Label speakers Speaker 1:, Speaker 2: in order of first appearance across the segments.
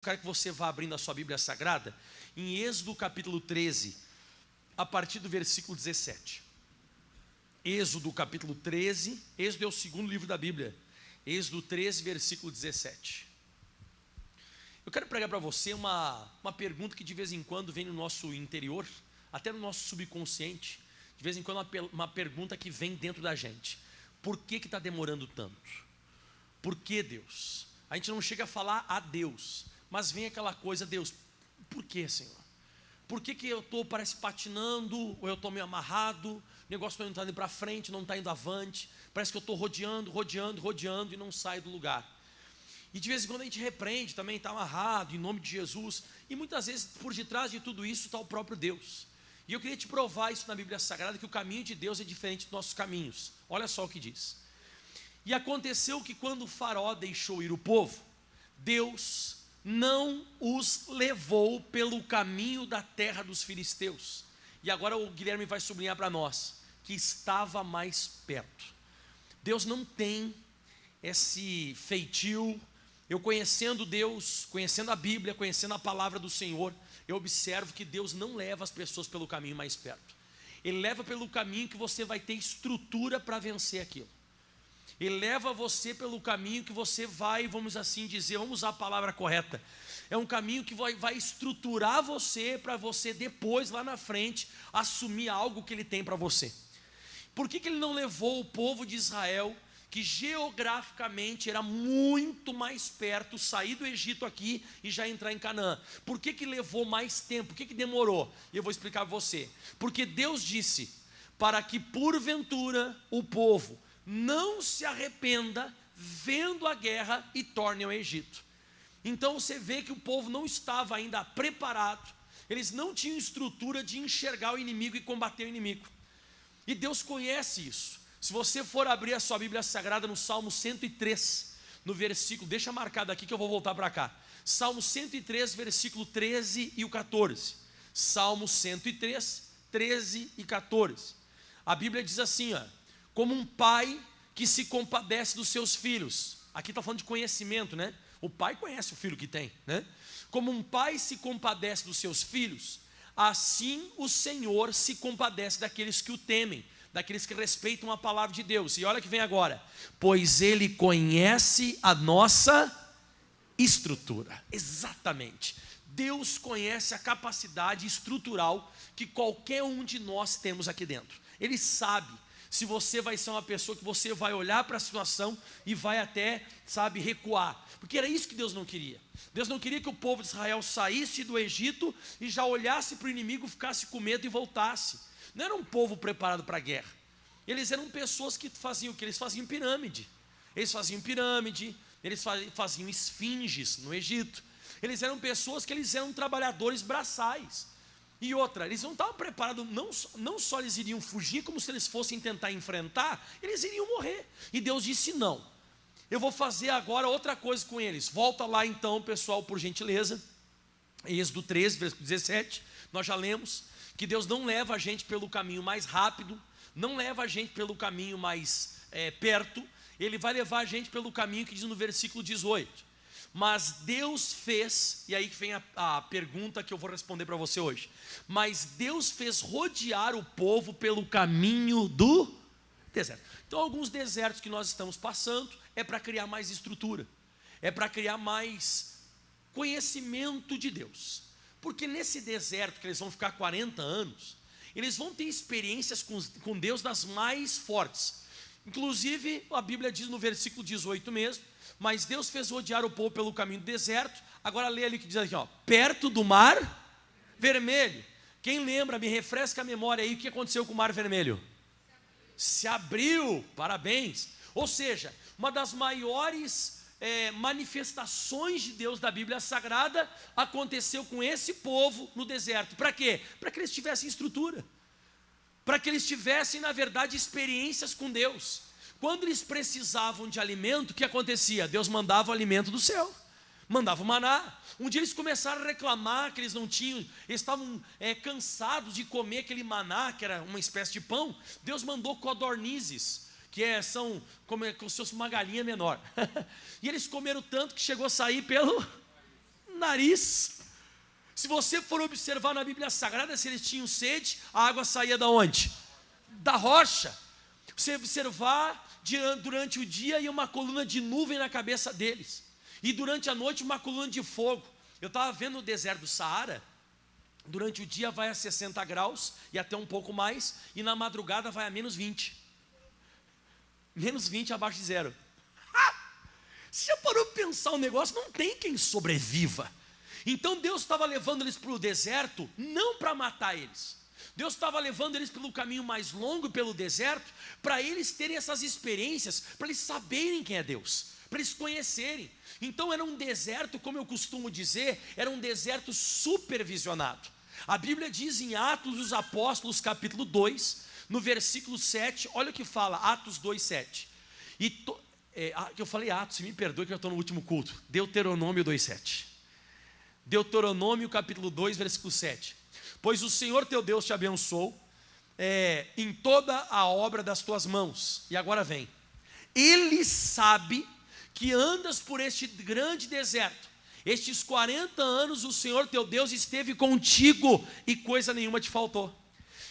Speaker 1: quero que você vá abrindo a sua Bíblia Sagrada em Êxodo capítulo 13, a partir do versículo 17. Êxodo capítulo 13, Êxodo é o segundo livro da Bíblia. Êxodo 13, versículo 17. Eu quero pregar para você uma pergunta que de vez em quando vem no nosso interior, até no nosso subconsciente. De vez em quando uma pergunta que vem dentro da gente. Por que está demorando tanto? Por que, Deus? A gente não chega a falar a Deus, mas vem aquela coisa, Deus, por que, Senhor? Por que eu estou, parece, patinando, ou eu estou meio amarrado, o negócio não está indo para frente, não está indo avante, parece que eu estou rodeando e não saio do lugar. E de vez em quando a gente repreende também, está amarrado, em nome de Jesus, e muitas vezes por detrás de tudo isso está o próprio Deus. E eu queria te provar isso na Bíblia Sagrada, que o caminho de Deus é diferente dos nossos caminhos. Olha só o que diz. E aconteceu que quando o faraó deixou ir o povo, Deus não os levou pelo caminho da terra dos filisteus. E agora o Guilherme vai sublinhar para nós, que estava mais perto. Deus não tem esse feitio. Eu conhecendo Deus, conhecendo a Bíblia, conhecendo a palavra do Senhor, eu observo que Deus não leva as pessoas pelo caminho mais perto. Ele leva pelo caminho que você vai ter estrutura para vencer aquilo. Ele leva você pelo caminho que você vai, vamos assim dizer, vamos usar a palavra correta. É um caminho que vai estruturar você para você depois, lá na frente, assumir algo que Ele tem para você. Por que Ele não levou o povo de Israel, que geograficamente era muito mais perto, sair do Egito aqui e já entrar em Canaã? Por que levou mais tempo? Por que demorou? E eu vou explicar para você. Porque Deus disse, para que porventura o povo não se arrependa vendo a guerra e torne ao Egito. Então você vê que o povo não estava ainda preparado, eles não tinham estrutura de enxergar o inimigo e combater o inimigo. E Deus conhece isso. Se você for abrir a sua Bíblia Sagrada no Salmo 103, no versículo, deixa marcado aqui que eu vou voltar para cá. Salmo 103, versículo 13 e o 14. Salmo 103, 13 e 14. A Bíblia diz assim, ó: como um pai que se compadece dos seus filhos. Aqui está falando de conhecimento, né? O pai conhece o filho que tem, né? Como um pai se compadece dos seus filhos, assim o Senhor se compadece daqueles que o temem, daqueles que respeitam a palavra de Deus. E olha que vem agora: pois Ele conhece a nossa estrutura. Exatamente. Deus conhece a capacidade estrutural que qualquer um de nós temos aqui dentro. Ele sabe se você vai ser uma pessoa que você vai olhar para a situação e vai até, sabe, recuar. Porque era isso que Deus não queria. Deus não queria que o povo de Israel saísse do Egito e já olhasse para o inimigo, ficasse com medo e voltasse. Não era um povo preparado para a guerra. Eles eram pessoas que faziam o que? Eles faziam pirâmide. Eles faziam esfinges no Egito. Eles eram pessoas que eles eram trabalhadores braçais. E outra, eles não estavam preparados, não só eles iriam fugir, como se eles fossem tentar enfrentar, eles iriam morrer. E Deus disse não, eu vou fazer agora outra coisa com eles. Volta lá então, pessoal, por gentileza, Êxodo 13, versículo 17, nós já lemos, que Deus não leva a gente pelo caminho mais rápido, não leva a gente pelo caminho mais perto, Ele vai levar a gente pelo caminho que diz no versículo 18. Mas Deus fez, e aí que vem a pergunta que eu vou responder para você hoje. Mas Deus fez rodear o povo pelo caminho do deserto. Então alguns desertos que nós estamos passando é para criar mais estrutura, é para criar mais conhecimento de Deus. Porque nesse deserto que eles vão ficar 40 anos, eles vão ter experiências com Deus das mais fortes. Inclusive a Bíblia diz no versículo 18 mesmo, mas Deus fez rodear o povo pelo caminho do deserto. Agora lê ali o que diz aqui, ó: perto do mar vermelho. Quem lembra, me refresca a memória aí, o que aconteceu com o mar vermelho? Se abriu, parabéns. Ou seja, uma das maiores manifestações de Deus da Bíblia Sagrada aconteceu com esse povo no deserto. Para quê? Para que eles tivessem estrutura, para que eles tivessem, na verdade, experiências com Deus. Quando eles precisavam de alimento, o que acontecia? Deus mandava o alimento do céu, mandava o maná. Um dia eles começaram a reclamar que eles não tinham, eles estavam cansados de comer aquele maná, que era uma espécie de pão. Deus mandou codornizes, que são como se fosse uma galinha menor. E eles comeram tanto que chegou a sair pelo nariz. Se você for observar na Bíblia Sagrada, se eles tinham sede, a água saía da onde? Da rocha. Você observar, durante o dia ia uma coluna de nuvem na cabeça deles, e durante a noite uma coluna de fogo. Eu estava vendo o deserto do Saara, durante o dia vai a 60 graus, e até um pouco mais, e na madrugada vai a menos 20. Menos 20 abaixo de zero. Você já parou para pensar um negócio? Não tem quem sobreviva. Então Deus estava levando eles para o deserto, não para matar eles. Deus estava levando eles pelo caminho mais longo, pelo deserto, para eles terem essas experiências, para eles saberem quem é Deus, para eles conhecerem. Então era um deserto, como eu costumo dizer, era um deserto supervisionado. A Bíblia diz em Atos dos Apóstolos, capítulo 2, no versículo 7, olha o que fala, Atos 2, 7. Eu falei Atos, me perdoe que eu estou no último culto. Deuteronômio 2, 7. Deuteronômio capítulo 2, versículo 7. Pois o Senhor teu Deus te abençoou em toda a obra das tuas mãos. E agora vem. Ele sabe que andas por este grande deserto. Estes 40 anos o Senhor teu Deus esteve contigo e coisa nenhuma te faltou.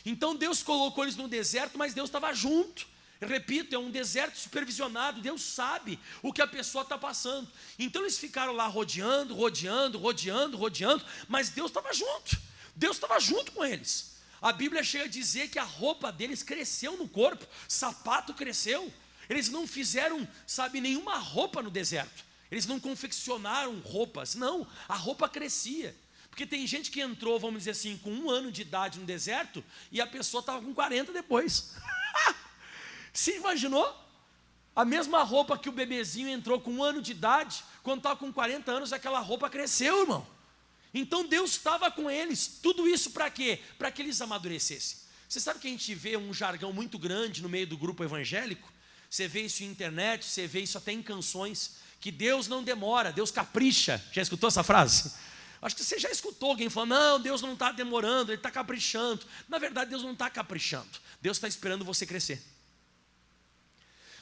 Speaker 1: Então Deus colocou eles no deserto, mas Deus estava junto. Eu repito, é um deserto supervisionado. Deus sabe o que a pessoa está passando. Então eles ficaram lá rodeando, mas Deus estava junto. Deus estava junto com eles. A Bíblia chega a dizer que a roupa deles cresceu no corpo, sapato cresceu. Eles não fizeram, nenhuma roupa no deserto. Eles não confeccionaram roupas, não, a roupa crescia. Porque tem gente que entrou, vamos dizer assim, com 1 ano de idade no deserto, e a pessoa estava com 40 depois. Você imaginou? A mesma roupa que o bebezinho entrou com 1 ano de idade, quando estava com 40 anos, aquela roupa cresceu, irmão. Então Deus estava com eles. Tudo isso para quê? Para que eles amadurecessem. Você sabe que a gente vê um jargão muito grande no meio do grupo evangélico? Você vê isso em internet, você vê isso até em canções, que Deus não demora, Deus capricha. Já escutou essa frase? Acho que você já escutou alguém falando, não, Deus não está demorando, Ele está caprichando. Na verdade, Deus não está caprichando. Deus está esperando você crescer.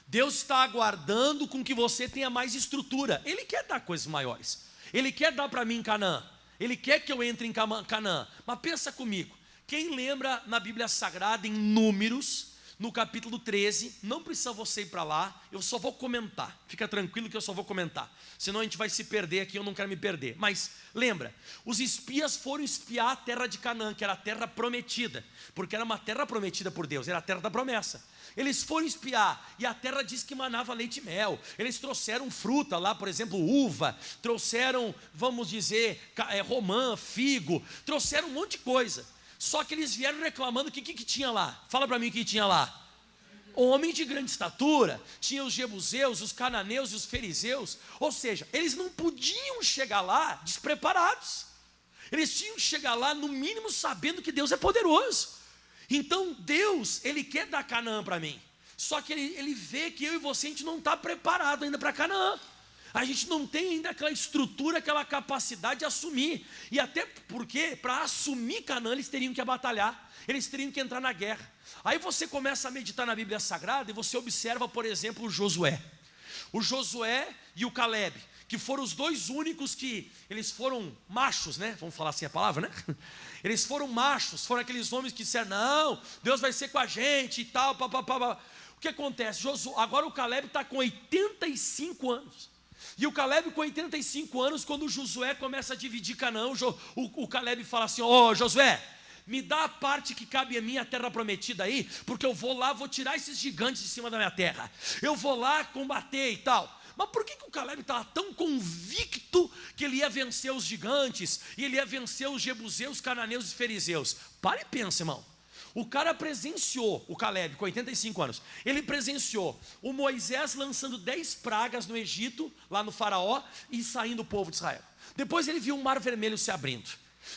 Speaker 1: Deus está aguardando com que você tenha mais estrutura. Ele quer dar coisas maiores. Ele quer dar para mim em Canaã. Ele quer que eu entre em Canaã. Mas pensa comigo. Quem lembra na Bíblia Sagrada, em Números, no capítulo 13, não precisa você ir para lá, eu só vou comentar. Fica tranquilo que eu só vou comentar. Senão a gente vai se perder aqui, eu não quero me perder. Mas lembra, os espias foram espiar a terra de Canaã, que era a terra prometida. Porque era uma terra prometida por Deus, era a terra da promessa. Eles foram espiar, e a terra diz que manava leite e mel. Eles trouxeram fruta lá, por exemplo, uva. Trouxeram, vamos dizer, romã, figo. Trouxeram um monte de coisa. Só que eles vieram reclamando, o que tinha lá? Fala para mim o que tinha lá. Homem de grande estatura. Tinha os jebuseus, os cananeus e os fariseus. Ou seja, eles não podiam chegar lá despreparados. Eles tinham que chegar lá, no mínimo, sabendo que Deus é poderoso. Então Deus, Ele quer dar Canaã para mim. Só que ele vê que eu e você, a gente não está preparado ainda para Canaã. A gente não tem ainda aquela estrutura, aquela capacidade de assumir. E até porque, para assumir Canaã, eles teriam que batalhar. Eles teriam que entrar na guerra. Aí você começa a meditar na Bíblia Sagrada e você observa, por exemplo, o Josué. O Josué e o Caleb, que foram os dois únicos que, eles foram machos, né? Vamos falar assim a palavra, né? Eles foram machos, foram aqueles homens que disseram, não, Deus vai ser com a gente e tal, papapá. O que acontece? Agora o Caleb está com 85 anos. E o Caleb com 85 anos, quando o Josué começa a dividir Canaã, o Caleb fala assim, Josué, me dá a parte que cabe a mim, a terra prometida aí, porque eu vou lá, vou tirar esses gigantes de cima da minha terra. Eu vou lá combater e tal. Mas por que o Caleb estava tão convicto que ele ia vencer os gigantes, e ele ia vencer os jebuseus, cananeus e fariseus? Para e pensa, irmão. O cara presenciou, o Caleb, com 85 anos, ele presenciou o Moisés lançando 10 pragas no Egito, lá no faraó, e saindo o povo de Israel. Depois ele viu o mar vermelho se abrindo.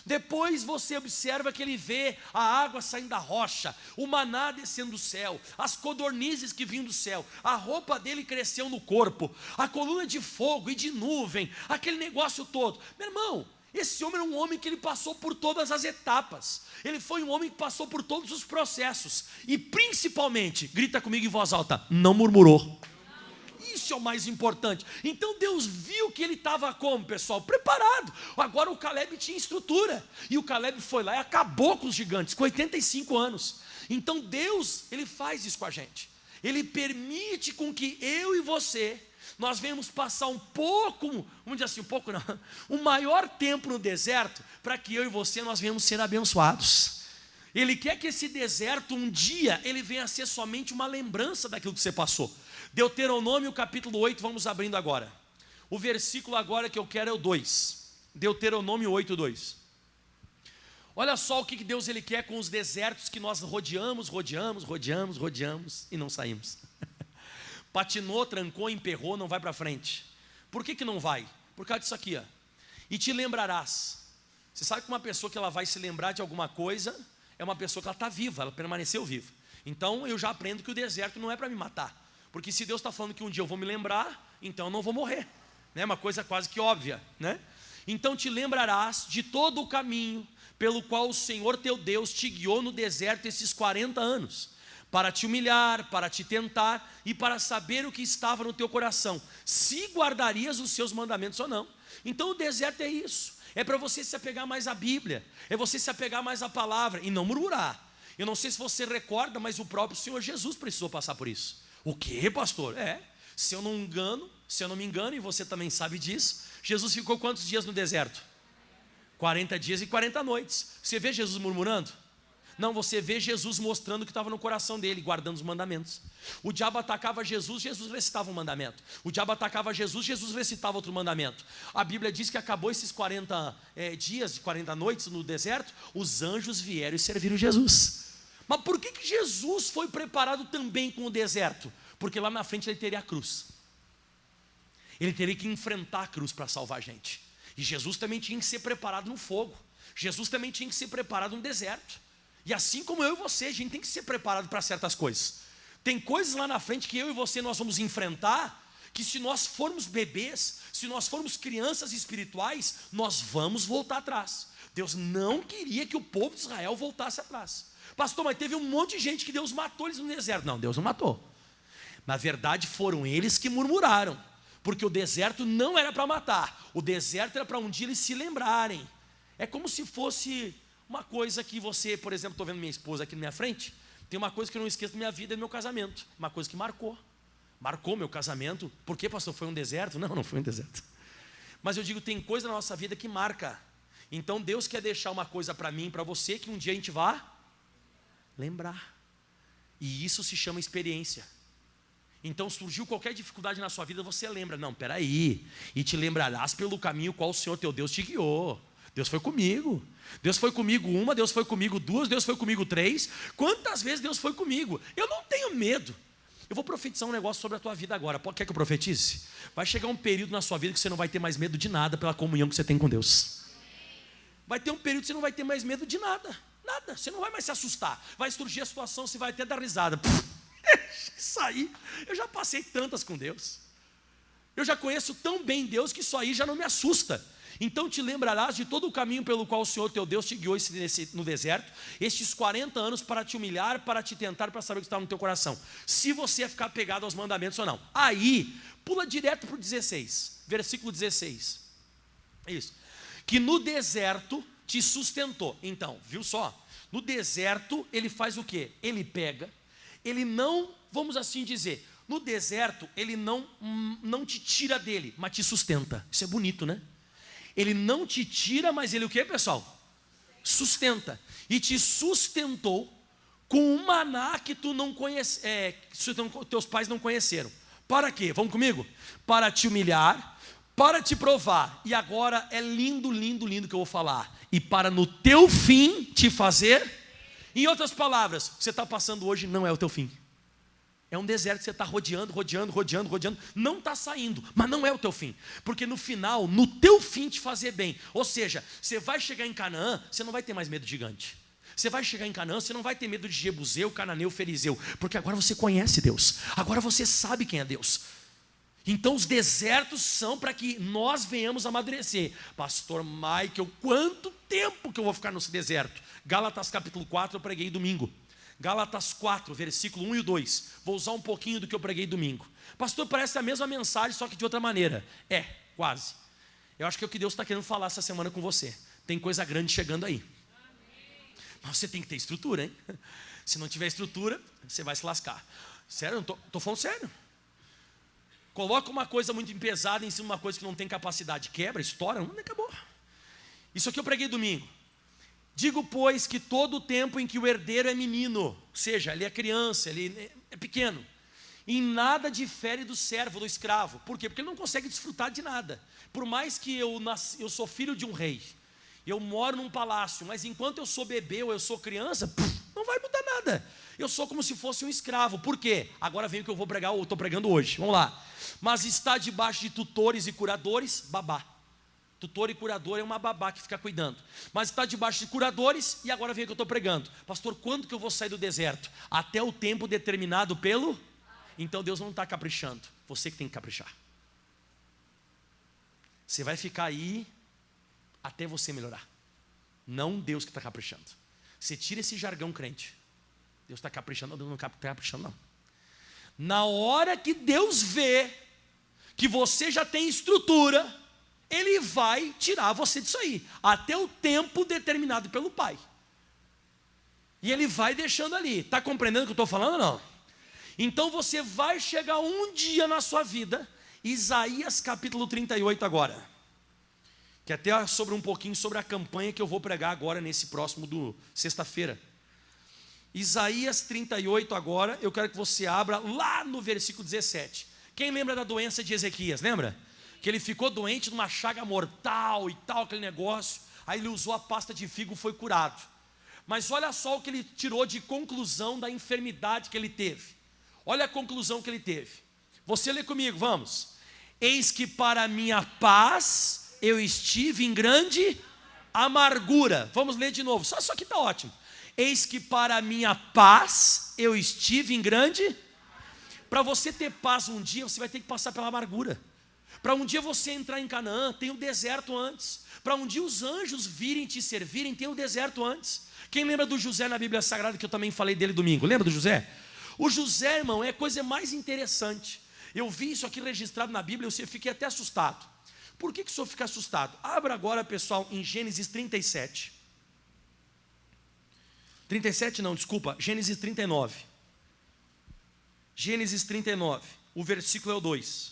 Speaker 1: Depois você observa que ele vê a água saindo da rocha, o maná descendo do céu, as codornizes que vinham do céu, a roupa dele cresceu no corpo, a coluna de fogo e de nuvem, aquele negócio todo. Meu irmão, esse homem era um homem que ele passou por todas as etapas. Ele foi um homem que passou por todos os processos. E principalmente, grita comigo em voz alta, não murmurou. isso é o mais importante. Então Deus viu que ele estava como, pessoal? Preparado. Agora o Caleb tinha estrutura. E o Caleb foi lá e acabou com os gigantes, com 85 anos. Então Deus, ele faz isso com a gente. Ele permite com que eu e você, nós venhamos passar um pouco, vamos dizer assim, um pouco não, um maior tempo no deserto, para que eu e você, nós venhamos ser abençoados. Ele quer que esse deserto, um dia, ele venha a ser somente uma lembrança daquilo que você passou. Deuteronômio capítulo 8, vamos abrindo agora. O versículo agora que eu quero é o 2. Deuteronômio 8, 2. Olha só o que Deus ele quer com os desertos que nós rodeamos e não saímos. Patinou, trancou, emperrou, não vai para frente. Por que não vai? Por causa disso aqui, ó. E te lembrarás. Você sabe que uma pessoa que ela vai se lembrar de alguma coisa é uma pessoa que ela está viva, ela permaneceu viva. Então eu já aprendo que o deserto não é para me matar. Porque se Deus está falando que um dia eu vou me lembrar, então eu não vou morrer. É uma coisa quase que óbvia, né? Então te lembrarás de todo o caminho pelo qual o Senhor teu Deus te guiou no deserto esses 40 anos, para te humilhar, para te tentar e para saber o que estava no teu coração, se guardarias os seus mandamentos ou não. Então o deserto é isso, é para você se apegar mais à Bíblia, é você se apegar mais à palavra e não murmurar. Eu não sei se você recorda, mas o próprio Senhor Jesus precisou passar por isso. O que, pastor? Se eu não me engano, e você também sabe disso, Jesus ficou quantos dias no deserto? 40 dias e 40 noites. Você vê Jesus murmurando? Não, você vê Jesus mostrando o que estava no coração dele, guardando os mandamentos. O diabo atacava Jesus, Jesus recitava um mandamento. O diabo atacava Jesus, Jesus recitava outro mandamento. A Bíblia diz que acabou esses 40 dias e 40 noites no deserto, os anjos vieram e serviram Jesus. Mas por que Jesus foi preparado também com o deserto? Porque lá na frente ele teria a cruz. Ele teria que enfrentar a cruz para salvar a gente. E Jesus também tinha que ser preparado no fogo. Jesus também tinha que ser preparado no deserto. E assim como eu e você, a gente tem que ser preparado para certas coisas. Tem coisas lá na frente que eu e você nós vamos enfrentar, que se nós formos bebês, se nós formos crianças espirituais, nós vamos voltar atrás. Deus não queria que o povo de Israel voltasse atrás. Pastor, mas teve um monte de gente que Deus matou eles no deserto. Não, Deus não matou. Na verdade foram eles que murmuraram. Porque o deserto não era para matar, o deserto era para um dia eles se lembrarem. É como se fosse uma coisa que você, por exemplo, estou vendo minha esposa aqui na minha frente, tem uma coisa que eu não esqueço da minha vida, é meu casamento, uma coisa que marcou meu casamento. Por que, pastor, foi um deserto? Não foi um deserto. Mas eu digo, tem coisa na nossa vida que marca. Então Deus quer deixar uma coisa para mim, para você, que um dia a gente vá lembrar. E isso se chama experiência. Então surgiu qualquer dificuldade na sua vida, você lembra, não, peraí, e te lembrarás pelo caminho qual o Senhor teu Deus te guiou. Deus foi comigo uma, Deus foi comigo duas, Deus foi comigo três. Quantas vezes Deus foi comigo? Eu não tenho medo. Eu vou profetizar um negócio sobre a tua vida agora. Quer que eu profetize? Vai chegar um período na sua vida que você não vai ter mais medo de nada pela comunhão que você tem com Deus. Vai ter um período que você não vai ter mais medo de nada. Nada, você não vai mais se assustar. Vai surgir a situação, você vai até dar risada. Isso aí, eu já passei tantas com Deus. Eu já conheço tão bem Deus que isso aí já não me assusta. Então te lembrarás de todo o caminho pelo qual o Senhor teu Deus te guiou no deserto, estes 40 anos para te humilhar, para te tentar, para saber o que está no teu coração, se você ia ficar pegado aos mandamentos ou não. Aí, pula direto para o 16, versículo 16. Isso. Que no deserto te sustentou. Então, viu só? No deserto ele faz o quê? Ele pega, ele não, vamos assim dizer, no deserto ele não te tira dele, mas te sustenta. Isso é bonito, né? Ele não te tira, mas ele o que, pessoal? Sustenta. E te sustentou com um maná que tu não conhece, teus pais não conheceram. Para quê? Vamos comigo? Para te humilhar, para te provar. E agora é lindo, lindo, lindo que eu vou falar. E para no teu fim te fazer. Em outras palavras, o que você está passando hoje não é o teu fim. É um deserto que você está rodeando, não está saindo, mas não é o teu fim, porque no final, no teu fim te fazer bem, ou seja, você vai chegar em Canaã, você não vai ter mais medo de gigante, você vai chegar em Canaã, você não vai ter medo de Jebuseu, Cananeu, Ferizeu, porque agora você conhece Deus, agora você sabe quem é Deus. Então os desertos são para que nós venhamos amadurecer. Pastor Michael, quanto tempo que eu vou ficar nesse deserto? Gálatas capítulo 4 eu preguei domingo. Gálatas 4, versículo 1 e 2. Vou usar um pouquinho do que eu preguei domingo. Pastor, parece a mesma mensagem, só que de outra maneira. É, quase. Eu acho que é o que Deus está querendo falar essa semana com você. Tem coisa grande chegando aí. Mas você tem que ter estrutura, hein? Se não tiver estrutura, você vai se lascar. Sério, eu estou falando sério. Coloca uma coisa muito pesada em cima de uma coisa que não tem capacidade. Quebra, estoura, não acabou. Isso aqui eu preguei domingo. Digo, pois, que todo o tempo em que o herdeiro é menino, ou seja, ele é criança, ele é pequeno, em nada difere do servo, do escravo. Por quê? Porque ele não consegue desfrutar de nada. Por mais que eu sou filho de um rei, eu moro num palácio, mas enquanto eu sou bebê ou eu sou criança, não vai mudar nada. Eu sou como se fosse um escravo. Por quê? Agora vem o que eu vou pregar, ou estou pregando hoje. Vamos lá. Mas está debaixo de tutores e curadores, babá. Tutor e curador é uma babá que fica cuidando. Mas está debaixo de curadores, e agora vem o que eu estou pregando. Pastor, quando que eu vou sair do deserto? Até o tempo determinado pelo... Então Deus não está caprichando. Você que tem que caprichar. Você vai ficar aí até você melhorar. Não Deus que está caprichando. Você tira esse jargão crente. Deus está caprichando, Deus não está caprichando não. Na hora que Deus vê que você já tem estrutura, Ele vai tirar você disso aí, até o tempo determinado pelo Pai. E Ele vai deixando ali. Está compreendendo o que eu estou falando ou não? Então você vai chegar um dia na sua vida, Isaías capítulo 38 agora, que até é sobre um pouquinho sobre a campanha que eu vou pregar agora nesse próximo do sexta-feira. Isaías 38 agora, eu quero que você abra lá no versículo 17. Quem lembra da doença de Ezequias, lembra? Que ele ficou doente numa chaga mortal e tal, aquele negócio. Aí ele usou a pasta de figo e foi curado. Mas olha só o que ele tirou de conclusão da enfermidade que ele teve. Olha a conclusão que ele teve. Você lê comigo, vamos. Eis que para a minha paz eu estive em grande amargura. Vamos ler de novo, só isso aqui está ótimo. Eis que para a minha paz eu estive em grande... Para você ter paz um dia, você vai ter que passar pela amargura. Para um dia você entrar em Canaã, tem o deserto antes. Para um dia os anjos virem te servirem, tem o deserto antes. Quem lembra do José na Bíblia Sagrada, que eu também falei dele domingo? Lembra do José? O José, irmão, é a coisa mais interessante. Eu vi isso aqui registrado na Bíblia, eu fiquei até assustado. Por que o senhor fica assustado? Abra agora, pessoal, em Gênesis 37. 37 não, desculpa, Gênesis 39. Gênesis 39, o versículo é o 2.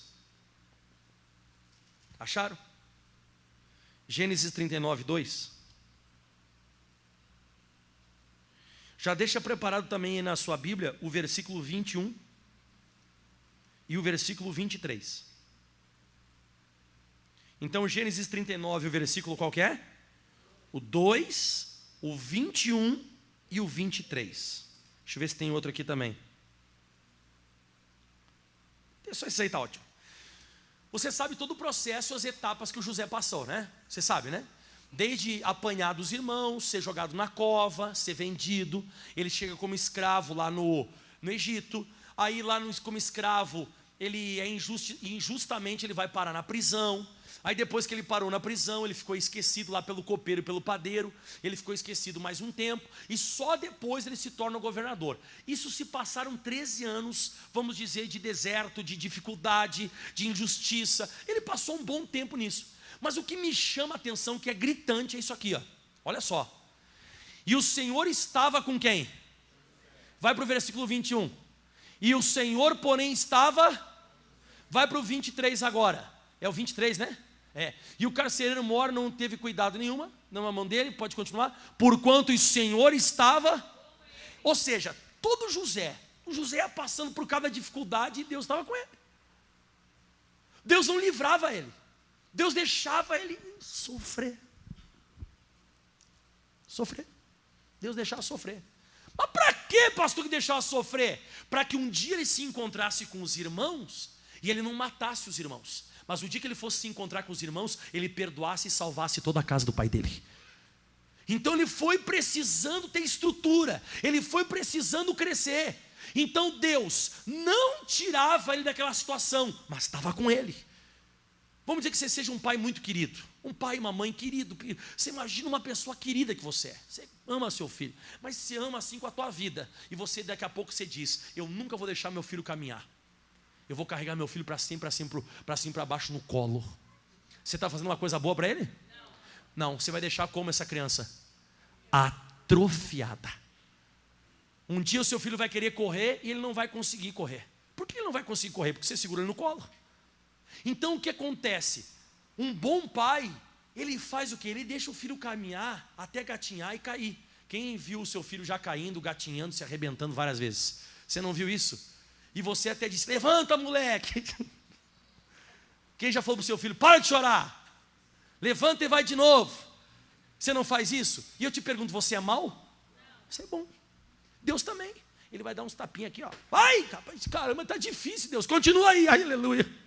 Speaker 1: Acharam? Gênesis 39, 2. Já deixa preparado também aí na sua Bíblia o versículo 21 e o versículo 23. Então Gênesis 39, o versículo qual que é? O 2, o 21 e o 23. Deixa eu ver se tem outro aqui também. Só isso aí está ótimo. Você sabe todo o processo, as etapas que o José passou, né? Você sabe, né? Desde apanhar dos irmãos, ser jogado na cova, ser vendido. Ele chega como escravo lá no Egito. Aí lá como escravo, ele é injustamente ele vai parar na prisão. Aí depois que ele parou na prisão, ele ficou esquecido lá pelo copeiro e pelo padeiro. Ele ficou esquecido mais um tempo. E só depois ele se torna governador. Isso se passaram 13 anos, vamos dizer, de deserto, de dificuldade, de injustiça. Ele passou um bom tempo nisso. Mas o que me chama a atenção, que é gritante, é isso aqui, ó. Olha só. E o Senhor estava com quem? Vai para o versículo 21. E o Senhor, porém, estava... Vai para o 23 agora. É o 23, né? É. E o carcereiro mor não teve cuidado nenhuma, não a mão dele, pode continuar. Porquanto o Senhor estava... Ou seja, todo José, o José ia passando por cada dificuldade e Deus estava com ele. Deus não livrava ele. Deus deixava ele sofrer. Sofrer. Deus deixava sofrer. Mas para que, pastor, que deixava sofrer? Para que um dia ele se encontrasse com os irmãos e ele não matasse os irmãos. Mas o dia que ele fosse se encontrar com os irmãos, ele perdoasse e salvasse toda a casa do pai dele. Então ele foi precisando ter estrutura, ele foi precisando crescer. Então Deus não tirava ele daquela situação, mas estava com ele. Vamos dizer que você seja um pai muito querido. Um pai e uma mãe querido. Você imagina uma pessoa querida que você é. Você ama seu filho, mas você ama assim com a tua vida. E você daqui a pouco você diz: eu nunca vou deixar meu filho caminhar. Eu vou carregar meu filho para cima, para baixo no colo. Você está fazendo uma coisa boa para ele? Não, você vai deixar como essa criança? Atrofiada. Um dia o seu filho vai querer correr e ele não vai conseguir correr. Por que ele não vai conseguir correr? Porque você segura ele no colo. Então o que acontece? Um bom pai, ele faz o quê? Ele deixa o filho caminhar até gatinhar e cair. Quem viu o seu filho já caindo, gatinhando, se arrebentando várias vezes? Você não viu isso? E você até disse: levanta, moleque. Quem já falou para o seu filho: para de chorar, levanta e vai de novo? Você não faz isso? E eu te pergunto: você é mau? Você é bom. Deus também. Ele vai dar uns tapinhas aqui, ó. Vai, rapaz, caramba, está difícil, Deus. Continua aí, aleluia.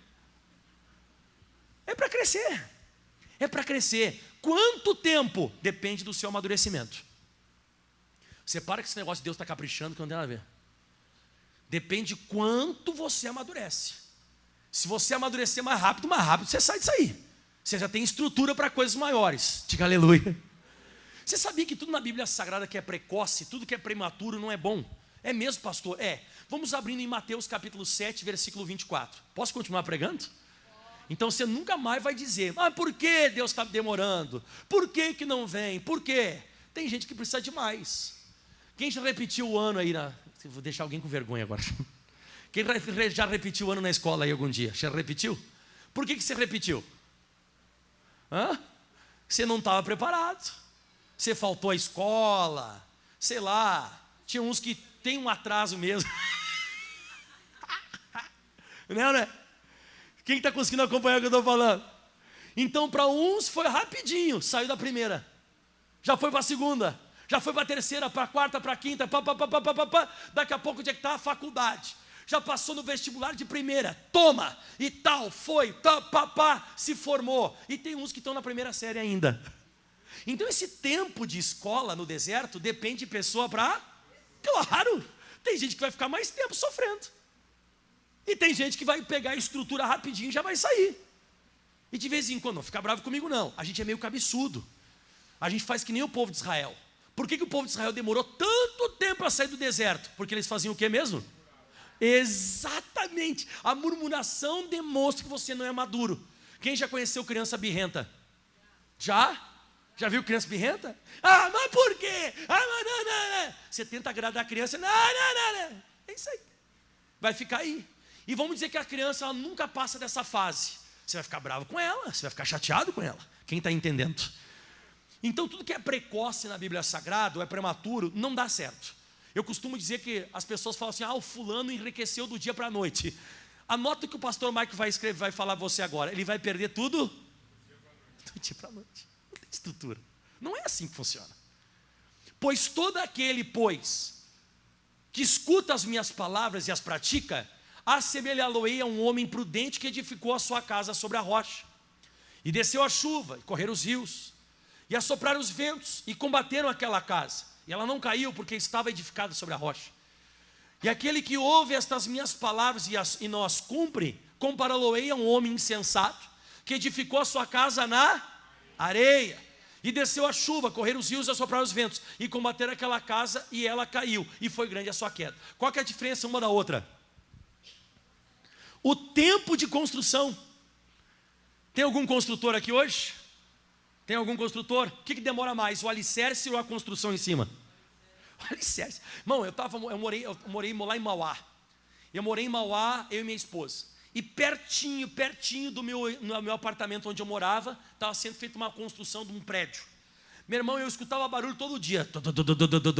Speaker 1: É para crescer. É para crescer. Quanto tempo? Depende do seu amadurecimento. Você para que esse negócio de Deus está caprichando, que não tem nada a ver. Depende de quanto você amadurece. Se você amadurecer mais rápido você sai disso aí. Você já tem estrutura para coisas maiores. Diga aleluia. Você sabia que tudo na Bíblia Sagrada que é precoce, tudo que é prematuro não é bom? É mesmo, pastor? É. Vamos abrindo em Mateus capítulo 7, versículo 24. Posso continuar pregando? Então você nunca mais vai dizer: mas por que Deus está demorando? Por que não vem? Por quê? Tem gente que precisa de mais. Quem já repetiu o ano aí Vou deixar alguém com vergonha agora. Quem já repetiu o ano na escola aí algum dia? Já repetiu? Por que você repetiu? Você não estava preparado. Você faltou à escola. Sei lá. Tinha uns que tem um atraso mesmo. Não, né? Quem está conseguindo acompanhar o que eu estou falando? Então, para uns foi rapidinho. Saiu da primeira. Já foi para a segunda. Já foi para a terceira, para a quarta, para a quinta. Daqui a pouco, onde é que está a faculdade? Já passou no vestibular de primeira. Toma! E tal, foi. Se formou. E tem uns que estão na primeira série ainda. Então, esse tempo de escola no deserto depende de pessoa para... Claro! Tem gente que vai ficar mais tempo sofrendo. E tem gente que vai pegar a estrutura rapidinho e já vai sair. E de vez em quando, não fica bravo comigo não, a gente é meio cabeçudo. A gente faz que nem o povo de Israel. Por que o povo de Israel demorou tanto tempo para sair do deserto? Porque eles faziam o que mesmo? Exatamente. A murmuração demonstra que você não é maduro. Quem já conheceu criança birrenta? Já? Já viu criança birrenta? Mas por quê? Não. Você tenta agradar a criança. Não. É isso aí. Vai ficar aí. E vamos dizer que a criança ela nunca passa dessa fase. Você vai ficar bravo com ela, você vai ficar chateado com ela. Quem está entendendo? Então tudo que é precoce na Bíblia Sagrada, ou é prematuro, não dá certo. Eu costumo dizer que as pessoas falam assim: o fulano enriqueceu do dia para a noite. Anota o que o pastor Mike vai escrever, vai falar você agora. Ele vai perder tudo do dia para a noite. Não tem estrutura. Não é assim que funciona. Pois todo aquele, que escuta as minhas palavras e as pratica, assemelhá-lo-ei a um homem prudente que edificou a sua casa sobre a rocha. E desceu a chuva, e correram os rios, e assopraram os ventos, e combateram aquela casa. E ela não caiu, porque estava edificada sobre a rocha. E aquele que ouve estas minhas palavras e não as cumpre, compará-lo-ei a um homem insensato, que edificou a sua casa na areia. E desceu a chuva, correram os rios e assopraram os ventos, e combateram aquela casa, e ela caiu, e foi grande a sua queda. Qual que é a diferença uma da outra? O tempo de construção. Tem algum construtor aqui hoje? Tem algum construtor? O que demora mais, o alicerce ou a construção em cima? O alicerce. Irmão, eu morei lá em Mauá. Eu morei em Mauá, eu e minha esposa. E pertinho do meu apartamento onde eu morava, estava sendo feita uma construção de um prédio. Meu irmão, eu escutava barulho todo dia.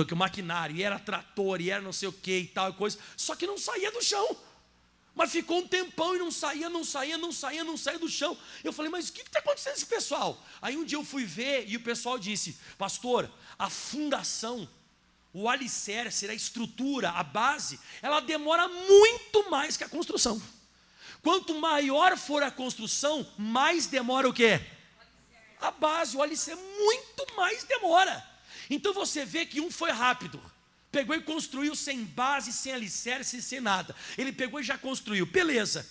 Speaker 1: Que o maquinário, e era trator, e era não sei o que e tal coisa. Só que não saía do chão. Mas ficou um tempão e não saía do chão. Eu falei: mas o que está acontecendo com esse pessoal? Aí um dia eu fui ver e o pessoal disse: pastor, a fundação, o alicerce, a estrutura, a base, ela demora muito mais que a construção. Quanto maior for a construção, mais demora o quê? A base, o alicerce, muito mais demora. Então você vê que um foi rápido. Pegou e construiu sem base, sem alicerce, sem nada. Ele pegou e já construiu, beleza.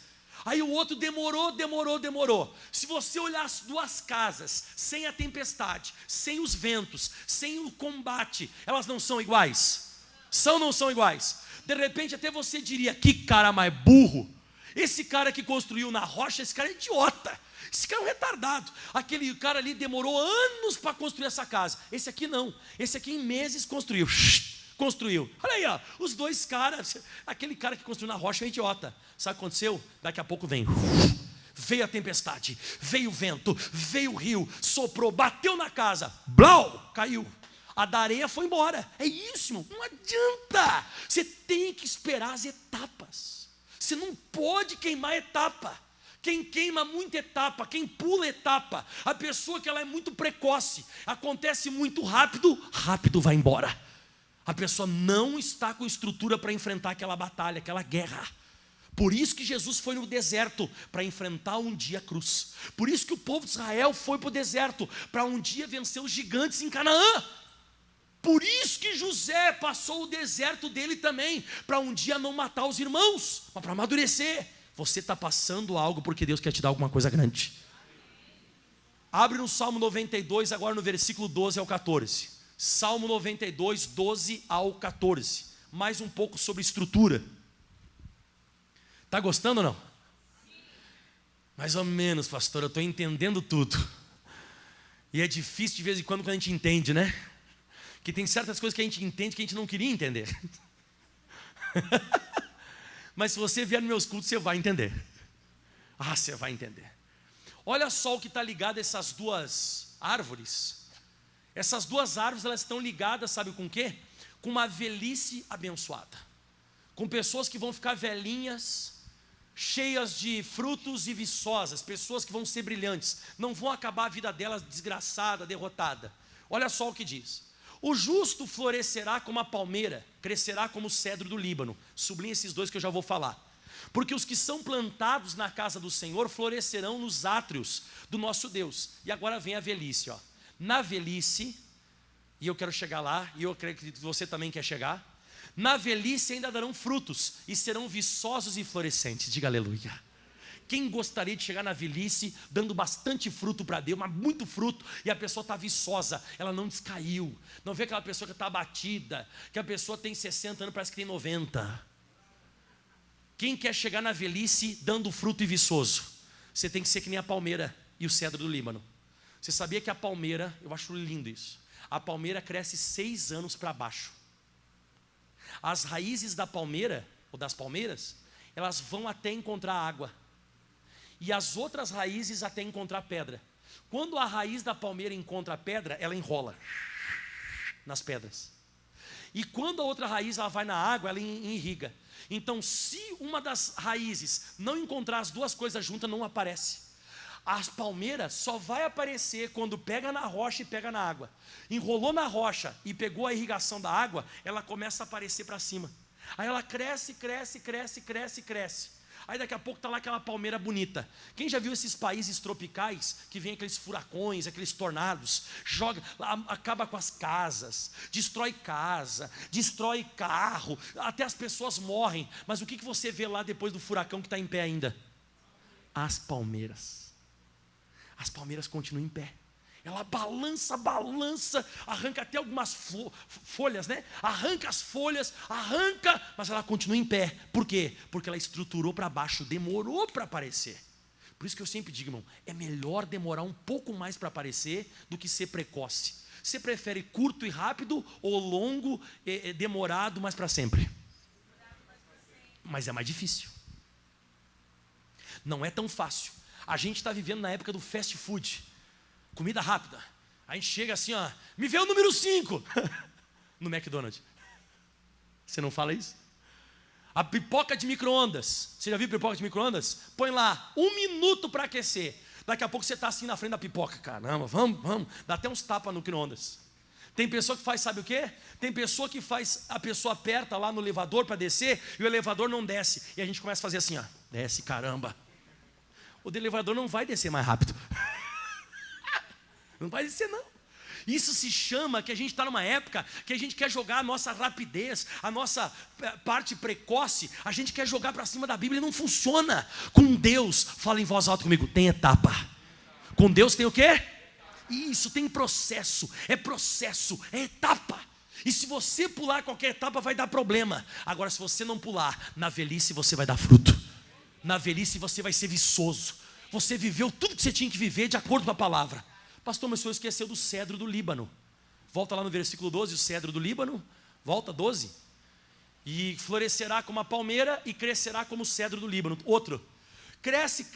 Speaker 1: Aí o outro demorou. Se você olhar as duas casas, sem a tempestade, sem os ventos, sem o combate, elas não são iguais? São ou não são iguais? De repente até você diria, que cara mais burro. Esse cara que construiu na rocha, esse cara é idiota. Esse cara é um retardado. Aquele cara ali demorou anos para construir essa casa. Esse aqui não. Esse aqui em meses construiu. Olha aí, ó, os dois caras. Aquele cara que construiu na rocha é um idiota. Sabe o que aconteceu? Daqui a pouco veio a tempestade, veio o vento, veio o rio, soprou, bateu na casa, blau, caiu. A da areia foi embora. É isso, irmão. Não adianta. Você tem que esperar as etapas. Você não pode queimar etapa. Quem queima muita etapa, quem pula etapa, a pessoa que ela é muito precoce, acontece muito rápido vai embora. A pessoa não está com estrutura para enfrentar aquela batalha, aquela guerra. Por isso que Jesus foi no deserto, para enfrentar um dia a cruz. Por isso que o povo de Israel foi para o deserto, para um dia vencer os gigantes em Canaã. Por isso que José passou o deserto dele também, para um dia não matar os irmãos, mas para amadurecer. Você está passando algo porque Deus quer te dar alguma coisa grande. Abre no Salmo 92, agora no versículo 12 ao 14. Salmo 92, 12 ao 14. Mais um pouco sobre estrutura. Está gostando ou não? Mais ou menos, pastor, eu estou entendendo tudo. E é difícil de vez em quando a gente entende, né? Que tem certas coisas que a gente entende que a gente não queria entender. Mas se você vier nos meus cultos, você vai entender. Você vai entender. Olha só o que está ligado a essas duas árvores. Essas duas árvores, elas estão ligadas, sabe com o quê? Com uma velhice abençoada. Com pessoas que vão ficar velhinhas, cheias de frutos e viçosas. Pessoas que vão ser brilhantes. Não vão acabar a vida delas desgraçada, derrotada. Olha só o que diz. O justo florescerá como a palmeira, crescerá como o cedro do Líbano. Sublinha esses dois que eu já vou falar. Porque os que são plantados na casa do Senhor florescerão nos átrios do nosso Deus. E agora vem a velhice, ó. Na velhice, e eu quero chegar lá, e eu acredito que você também quer chegar. Na velhice ainda darão frutos, e serão viçosos e florescentes. Diga aleluia. Quem gostaria de chegar na velhice dando bastante fruto para Deus, mas muito fruto, e a pessoa está viçosa, ela não descaiu. Não vê aquela pessoa que está abatida, que a pessoa tem 60 anos, parece que tem 90. Quem quer chegar na velhice dando fruto e viçoso? Você tem que ser que nem a palmeira e o cedro do Líbano. Você sabia que a palmeira, eu acho lindo isso, a palmeira cresce 6 anos para baixo. As raízes da palmeira, ou das palmeiras, elas vão até encontrar água. E as outras raízes até encontrar pedra. Quando a raiz da palmeira encontra a pedra, ela enrola nas pedras. E quando a outra raiz ela vai na água, ela irriga. Então, se uma das raízes não encontrar as duas coisas juntas, não aparece. A palmeira só vai aparecer quando pega na rocha e pega na água. Enrolou na rocha e pegou a irrigação da água, ela começa a aparecer para cima. Aí ela cresce. Aí daqui a pouco está lá aquela palmeira bonita. Quem já viu esses países tropicais que vem aqueles furacões, aqueles tornados, joga, acaba com as casas, destrói casa, destrói carro, até as pessoas morrem. Mas o que você vê lá depois do furacão que está em pé ainda? As palmeiras. As palmeiras continuam em pé. Ela balança, arranca até algumas folhas, né? Arranca as folhas, mas ela continua em pé. Por quê? Porque ela estruturou para baixo, demorou para aparecer. Por isso que eu sempre digo, irmão, é melhor demorar um pouco mais para aparecer do que ser precoce. Você prefere curto e rápido ou longo, demorado, mas para sempre? Mas é mais difícil. Não é tão fácil. A gente está vivendo na época do fast food. Comida rápida. A gente chega assim, ó, me vê o número 5 no McDonald's. Você não fala isso? A pipoca de micro-ondas. Você já viu pipoca de micro-ondas? Põe lá 1 minuto para aquecer. Daqui a pouco você está assim na frente da pipoca. Caramba, vamos. Dá até uns tapas no micro-ondas. Tem pessoa que faz, sabe o quê? Tem pessoa que faz, a pessoa aperta lá no elevador para descer e o elevador não desce. E a gente começa a fazer assim, ó, desce, caramba. O elevador não vai descer mais rápido. Não vai descer não. Isso se chama que a gente está numa época que a gente quer jogar a nossa rapidez, a nossa parte precoce, a gente quer jogar para cima da Bíblia e não funciona. Com Deus, fala em voz alta comigo, tem etapa. Com Deus tem o quê? Isso, tem processo, é etapa. E se você pular qualquer etapa vai dar problema. Agora se você não pular, na velhice você vai dar fruto. Na velhice você vai ser viçoso. Você viveu tudo que você tinha que viver de acordo com a palavra. Pastor, mas o senhor esqueceu do cedro do Líbano. Volta lá no versículo 12, o cedro do Líbano. Volta, 12. E florescerá como a palmeira e crescerá como o cedro do Líbano. Outro. Cresce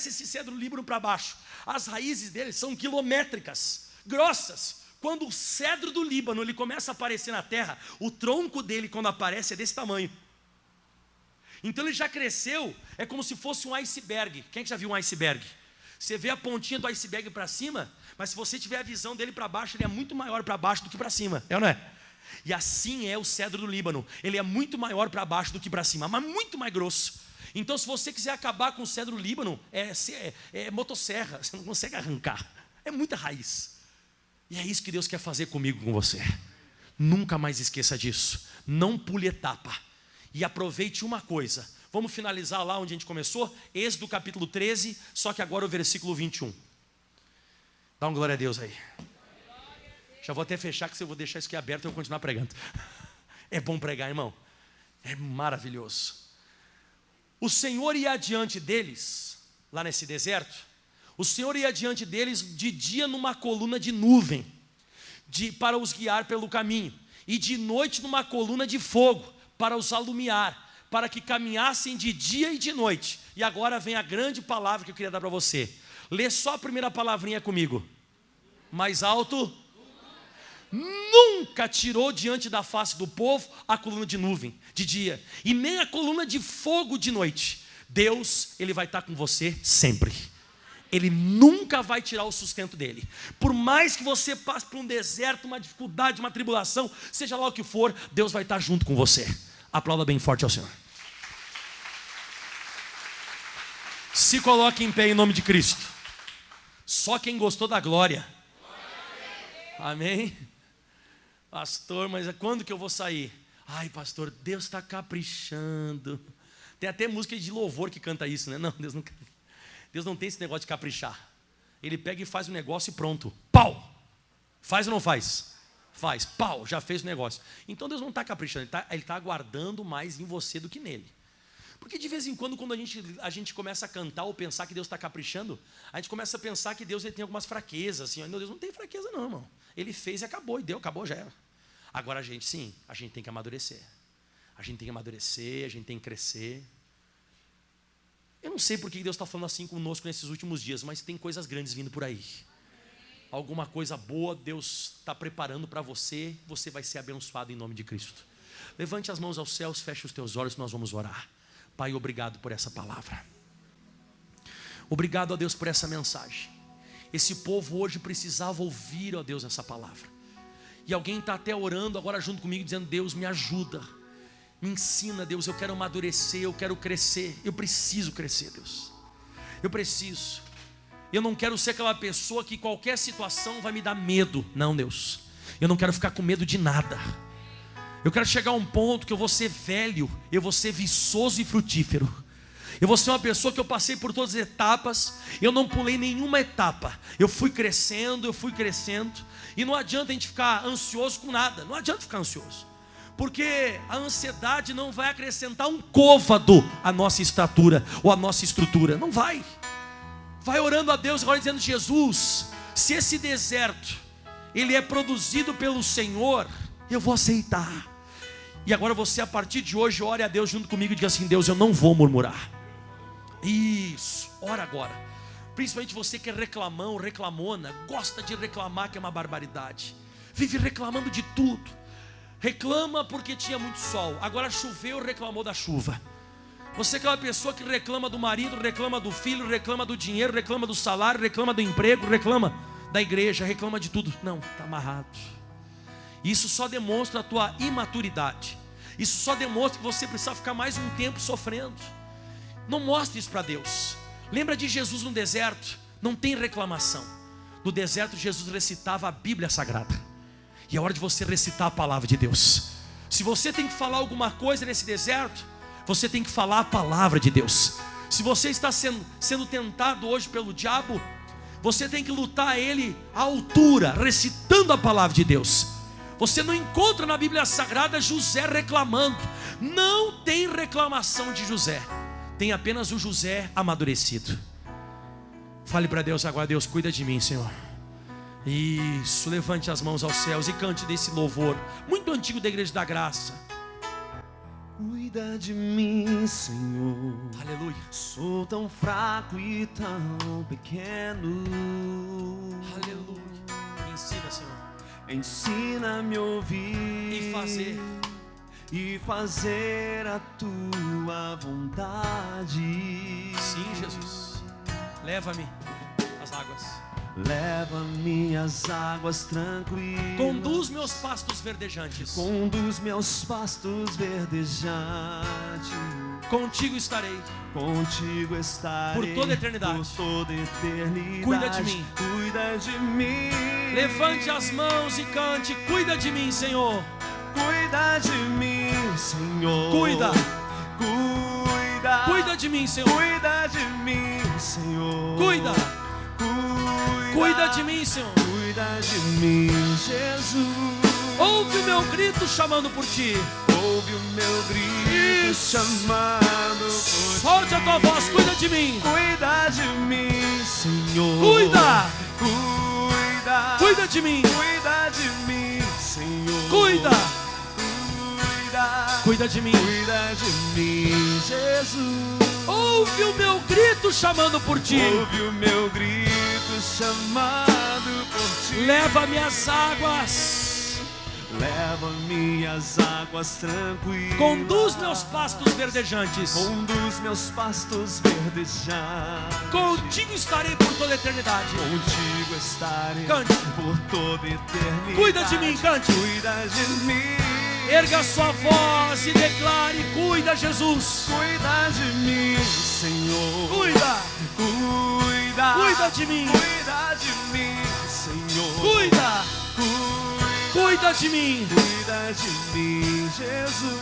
Speaker 1: esse cedro do Líbano para baixo. As raízes dele são quilométricas, grossas. Quando o cedro do Líbano ele começa a aparecer na terra, o tronco dele quando aparece é desse tamanho. Então ele já cresceu, é como se fosse um iceberg. Quem já viu um iceberg? Você vê a pontinha do iceberg para cima, mas se você tiver a visão dele para baixo, ele é muito maior para baixo do que para cima, é ou não é? E assim é o cedro do Líbano, ele é muito maior para baixo do que para cima, mas muito mais grosso. Então se você quiser acabar com o cedro do Líbano, é motosserra, você não consegue arrancar, é muita raiz. E é isso que Deus quer fazer comigo, com você. Nunca mais esqueça disso, não pule etapa. E aproveite uma coisa. Vamos finalizar lá onde a gente começou, Êxodo capítulo 13, só que agora o versículo 21. Dá uma glória a Deus aí. Já vou até fechar, que se eu vou deixar isso aqui aberto, eu vou continuar pregando. É bom pregar, irmão. É maravilhoso. O Senhor ia adiante deles, lá nesse deserto. O Senhor ia adiante deles de dia numa coluna de nuvem, para os guiar pelo caminho. E de noite numa coluna de fogo, para os alumiar, para que caminhassem de dia e de noite. E agora vem a grande palavra que eu queria dar para você. Lê só a primeira palavrinha comigo. Mais alto. Nunca tirou diante da face do povo a coluna de nuvem de dia, e nem a coluna de fogo de noite. Deus, Ele vai estar com você sempre. Ele nunca vai tirar o sustento dele. Por mais que você passe por um deserto, uma dificuldade, uma tribulação, seja lá o que for, Deus vai estar junto com você. Aplauda bem forte ao Senhor. Se coloque em pé em nome de Cristo. Só quem gostou da glória. Amém? Pastor, mas quando que eu vou sair? Ai, pastor, Deus está caprichando. Tem até música de louvor que canta isso, né? Não, Deus não tem esse negócio de caprichar. Ele pega e faz o negócio e pronto. Pau! Faz ou não faz? Faz. Pau! Já fez o negócio. Então Deus não está caprichando, Ele está aguardando mais em você do que nele. Porque de vez em quando a gente começa a cantar ou pensar que Deus está caprichando, a gente começa a pensar que Deus ele tem algumas fraquezas. Assim, Deus não tem fraqueza não, irmão. Ele fez e acabou, e deu, acabou, já era. Agora a gente tem que amadurecer. A gente tem que amadurecer, a gente tem que crescer. Eu não sei por que Deus está falando assim conosco nesses últimos dias, mas tem coisas grandes vindo por aí. Alguma coisa boa Deus está preparando para você, você vai ser abençoado em nome de Cristo. Levante as mãos aos céus, feche os teus olhos, nós vamos orar. Pai, obrigado por essa palavra. Obrigado a Deus por essa mensagem. Esse povo hoje precisava ouvir, ó Deus, essa palavra. E alguém está até orando agora junto comigo, dizendo: Deus, me ajuda, me ensina, Deus, eu quero amadurecer, eu quero crescer. Eu preciso crescer, Deus. Eu preciso. Eu não quero ser aquela pessoa que qualquer situação vai me dar medo. Não, Deus, eu não quero ficar com medo de nada. Eu quero chegar a um ponto que eu vou ser velho, eu vou ser viçoso e frutífero. Eu vou ser uma pessoa que eu passei por todas as etapas, eu não pulei nenhuma etapa. Eu fui crescendo. E não adianta a gente ficar ansioso com nada. Não adianta ficar ansioso, porque a ansiedade não vai acrescentar um côvado à nossa estatura ou à nossa estrutura. Não vai. Vai orando a Deus agora dizendo: Jesus, se esse deserto ele é produzido pelo Senhor, eu vou aceitar. E agora você, a partir de hoje, ore a Deus junto comigo e diga assim: Deus, eu não vou murmurar. Isso, ora agora. Principalmente você que é reclamão, reclamona, gosta de reclamar, que é uma barbaridade. Vive reclamando de tudo. Reclama porque tinha muito sol, agora choveu, reclamou da chuva. Você que é uma pessoa que reclama do marido, reclama do filho, reclama do dinheiro, reclama do salário, reclama do emprego, reclama da igreja, reclama de tudo. Não, está amarrado. Isso só demonstra a tua imaturidade. Isso só demonstra que você precisa ficar mais um tempo sofrendo. Não mostre isso para Deus. Lembra de Jesus no deserto? Não tem reclamação. No deserto, Jesus recitava a Bíblia Sagrada. E é hora de você recitar a palavra de Deus. Se você tem que falar alguma coisa nesse deserto, você tem que falar a palavra de Deus. Se você está sendo tentado hoje pelo diabo, você tem que lutar a ele à altura, recitando a palavra de Deus. Você não encontra na Bíblia Sagrada José reclamando. Não tem reclamação de José. Tem apenas o José amadurecido. Fale para Deus agora: Deus, cuida de mim, Senhor. Isso, levante as mãos aos céus e cante desse louvor muito antigo da Igreja da Graça.
Speaker 2: Cuida de mim, Senhor.
Speaker 1: Aleluia.
Speaker 2: Sou tão fraco e tão pequeno.
Speaker 1: Aleluia. Me ensina, Senhor.
Speaker 2: Ensina-me a ouvir
Speaker 1: e
Speaker 2: fazer a tua vontade.
Speaker 1: Sim, Jesus. Leva-me às águas.
Speaker 2: Leva-me às águas tranquilas.
Speaker 1: Conduz meus pastos verdejantes.
Speaker 2: Conduz meus pastos verdejantes.
Speaker 1: Contigo estarei.
Speaker 2: Contigo estarei.
Speaker 1: Por toda a eternidade.
Speaker 2: Por toda a eternidade.
Speaker 1: Cuida de mim.
Speaker 2: Cuida de mim.
Speaker 1: Levante as mãos e cante: cuida de mim, Senhor.
Speaker 2: Cuida de mim, Senhor.
Speaker 1: Cuida.
Speaker 2: Cuida.
Speaker 1: Cuida de mim, Senhor.
Speaker 2: Cuida de mim, Senhor.
Speaker 1: Cuida. Cuida de mim, Senhor.
Speaker 2: Cuida de mim, Jesus.
Speaker 1: Ouve o meu grito chamando por ti.
Speaker 2: Ouve o meu grito chamando por ti.
Speaker 1: Solte a tua voz, cuida de mim.
Speaker 2: Cuida de mim, Senhor.
Speaker 1: Cuida.
Speaker 2: Cuida.
Speaker 1: Cuida de mim.
Speaker 2: Cuida de mim, Senhor.
Speaker 1: Cuida.
Speaker 2: Cuida.
Speaker 1: Cuida de mim.
Speaker 2: Cuida de mim, Jesus.
Speaker 1: Ouve o meu grito chamando por ti.
Speaker 2: Ouve o meu grito chamando por ti.
Speaker 1: Leva-me às águas.
Speaker 2: Leva-me às águas tranquilas.
Speaker 1: Conduz meus pastos verdejantes.
Speaker 2: Conduz meus pastos verdejantes.
Speaker 1: Contigo estarei por toda a eternidade.
Speaker 2: Contigo estarei.
Speaker 1: Cante.
Speaker 2: Por toda a eternidade.
Speaker 1: Cuida de mim, cante.
Speaker 2: Cuida de mim.
Speaker 1: Erga sua voz e declare: cuida, Jesus.
Speaker 2: Cuida de mim, Senhor.
Speaker 1: Cuida.
Speaker 2: Cuida.
Speaker 1: Cuida de mim.
Speaker 2: Cuida de mim, Senhor.
Speaker 1: Cuida. Cuida de mim.
Speaker 2: Cuida de mim, Jesus.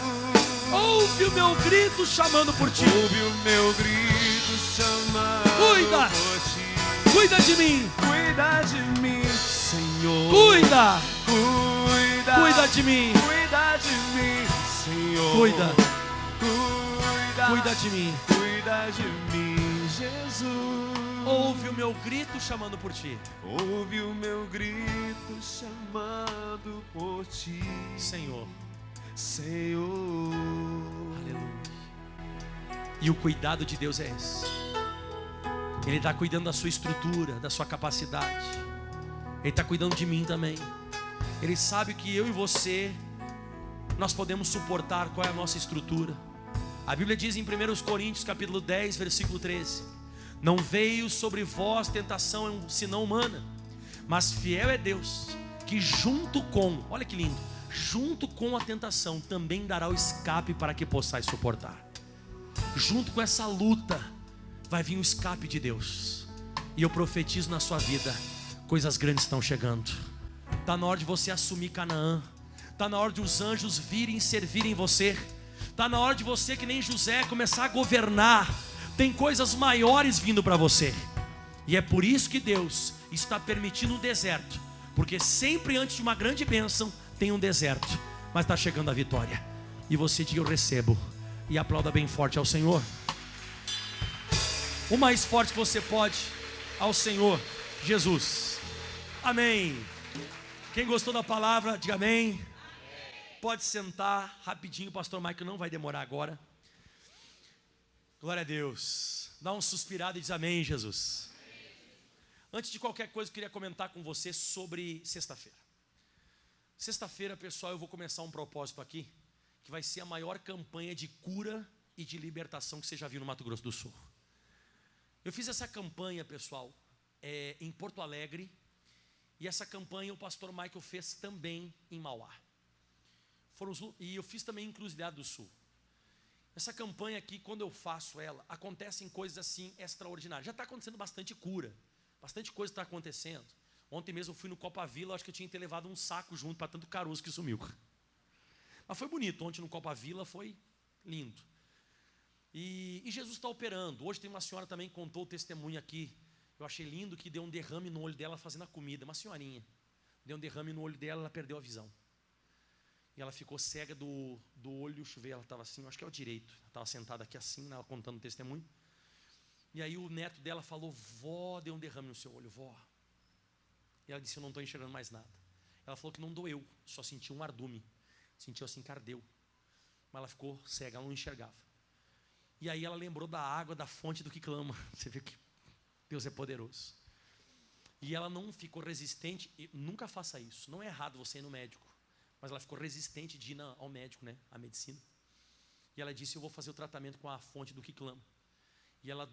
Speaker 1: Ouve o meu grito chamando por ti.
Speaker 2: Ouve o meu grito chamando
Speaker 1: Cuida.
Speaker 2: por ti.
Speaker 1: Cuida de mim.
Speaker 2: Cuida de mim, Senhor.
Speaker 1: Cuida.
Speaker 2: Cuida.
Speaker 1: Cuida de mim.
Speaker 2: Cuida de mim, Senhor.
Speaker 1: Cuida.
Speaker 2: Cuida.
Speaker 1: Cuida de mim.
Speaker 2: Cuida de mim, Jesus.
Speaker 1: Ouve o meu grito chamando por ti.
Speaker 2: Ouve o meu grito chamando por ti,
Speaker 1: Senhor.
Speaker 2: Senhor.
Speaker 1: Aleluia. E o cuidado de Deus é esse. Ele está cuidando da sua estrutura, da sua capacidade. Ele está cuidando de mim também. Ele sabe que eu e você, nós podemos suportar qual é a nossa estrutura. A Bíblia diz em 1 Coríntios capítulo 10, versículo 13: não veio sobre vós tentação senão humana, mas fiel é Deus, que junto com, olha que lindo, junto com a tentação também dará o escape para que possais suportar. Junto com essa luta vai vir o escape de Deus. E eu profetizo na sua vida, coisas grandes estão chegando. Está na hora de você assumir Canaã. Está na hora de os anjos virem servirem você. Está na hora de você, que nem José, começar a governar. Tem coisas maiores vindo para você. E é por isso que Deus está permitindo um deserto. Porque sempre antes de uma grande bênção tem um deserto. Mas está chegando a vitória. E você diga: eu recebo. E aplauda bem forte ao Senhor. O mais forte que você pode ao Senhor Jesus. Amém. Quem gostou da palavra, diga amém. Amém. Pode sentar rapidinho, o pastor Michael não vai demorar agora. Glória a Deus. Dá um suspirado e diz amém, Jesus. Amém. Antes de qualquer coisa, eu queria comentar com você sobre sexta-feira. Sexta-feira, pessoal, eu vou começar um propósito aqui, que vai ser a maior campanha de cura e de libertação que você já viu no Mato Grosso do Sul. Eu fiz essa campanha, pessoal, em Porto Alegre. E essa campanha o pastor Michael fez também em Mauá. E eu fiz também em Encruzilhada do Sul. Essa campanha aqui, quando eu faço ela, acontecem coisas assim extraordinárias. Já está acontecendo bastante cura. Bastante coisa está acontecendo. Ontem mesmo eu fui no Copa Vila, acho que eu tinha que ter levado um saco junto para tanto caroço que sumiu. Mas foi bonito, ontem no Copa Vila foi lindo. E Jesus está operando. Hoje tem uma senhora também que contou o testemunho aqui. Eu achei lindo, que deu um derrame no olho dela fazendo a comida. Uma senhorinha. Deu um derrame no olho dela, ela perdeu a visão. E ela ficou cega do olho, deixa eu ver, ela estava assim, eu acho que é o direito. Ela estava sentada aqui assim, ela contando o testemunho. E aí o neto dela falou: vó, deu um derrame no seu olho, vó. E ela disse: eu não estou enxergando mais nada. Ela falou que não doeu, só sentiu um ardume. Sentiu assim que ardeu. Mas ela ficou cega, ela não enxergava. E aí ela lembrou da água, da fonte do que clama. Você vê que Deus é poderoso. E ela não ficou resistente. E nunca faça isso. Não é errado você ir no médico. Mas ela ficou resistente de ir ao médico, né? A medicina. E ela disse: eu vou fazer o tratamento com a fonte do que clama. E ela